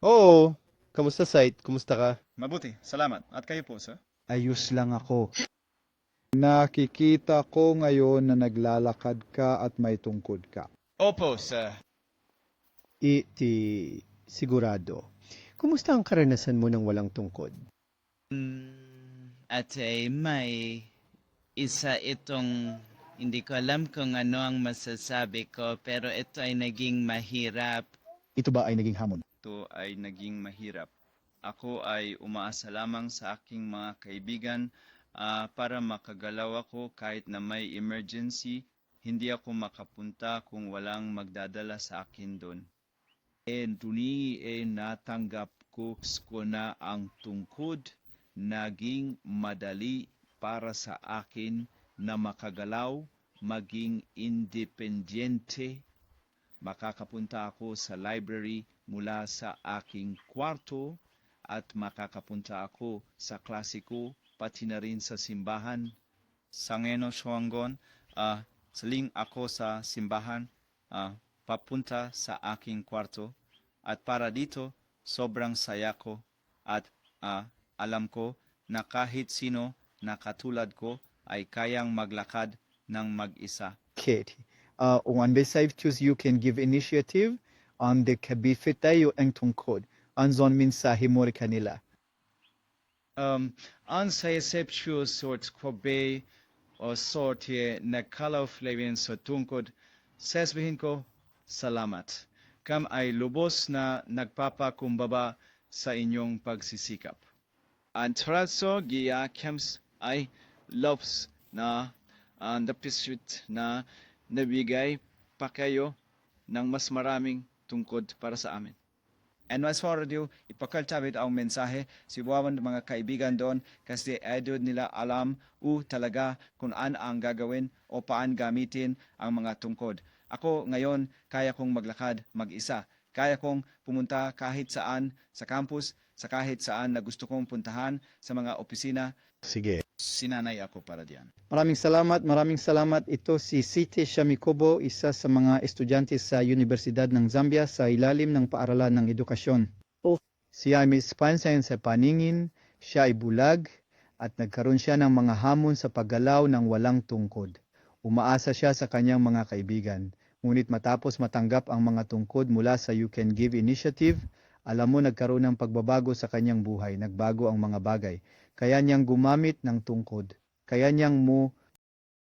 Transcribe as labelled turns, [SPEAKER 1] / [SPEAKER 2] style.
[SPEAKER 1] Oo, kamusta site? Kumusta ka?
[SPEAKER 2] Mabuti, salamat. At kayo po, sir?
[SPEAKER 3] Ayos lang ako. Nakikita ko ngayon na naglalakad ka at may tungkod ka.
[SPEAKER 2] Opo, sir.
[SPEAKER 1] Iti sigurado. Kumusta ang karanasan mo ng walang tungkod?
[SPEAKER 4] At may isa itong hindi ko alam kung ano ang masasabi ko pero ito ay naging mahirap.
[SPEAKER 3] Ito ba ay naging hamon?
[SPEAKER 2] Ito ay naging mahirap. Ako ay umaasa lamang sa aking mga kaibigan para makagalaw ako kahit na may emergency. Hindi ako makapunta kung walang magdadala sa akin doon. Tuni natanggap ko na ang tungkod naging madali para sa akin na makagalaw, maging independyente. Makakapunta ako sa library mula sa aking kwarto at makakapunta ako sa klase ko, pati na rin sa simbahan. Sa ngeno Shuanggon, saling ako sa simbahan, papunta sa aking kwarto. At para dito, sobrang saya ko at alam ko na kahit sino na katulad ko ay kayang maglakad ng mag-isa.
[SPEAKER 3] Katie. On beside choose you can give initiative on the kabifit tayo ang tungkod. Anzon mensahe mo kanila.
[SPEAKER 2] An sa Septius sort kobe o sort ye nagkalaw flavin sa tungkod, sasabihin ko, salamat. Kam ay lubos na nagpapakumbaba sa inyong pagsisikap. Ang traso giya kems ay loves na ang pursuit na nabigay pa kayo ng mas maraming tungkod para sa amin. And as for you, ipakaltabit ang mensahe si Wawan mga kaibigan doon kasi edod nila alam talaga kung ano ang gagawin o paan gamitin ang mga tungkod. Ako ngayon, kaya kong maglakad mag-isa. Kaya kong pumunta kahit saan sa campus, sa kahit saan na gusto kong puntahan sa mga opisina.
[SPEAKER 1] Sige.
[SPEAKER 2] Sinanay ako para diyan.
[SPEAKER 3] Maraming salamat. Ito si Siti Shamikobo, isa sa mga estudyante sa Universidad ng Zambia sa ilalim ng paaralan ng edukasyon. Siya ay may spansayan sa paningin, siya ay bulag, at nagkaroon siya ng mga hamon sa paggalaw ng walang tungkod. Umaasa siya sa kanyang mga kaibigan. Ngunit matapos matanggap ang mga tungkod mula sa You Can Give Initiative, alam mo nagkaroon ng pagbabago sa kanyang buhay, nagbago ang mga bagay. Kaya niyang gumamit ng tungkod. Kaya niyang mo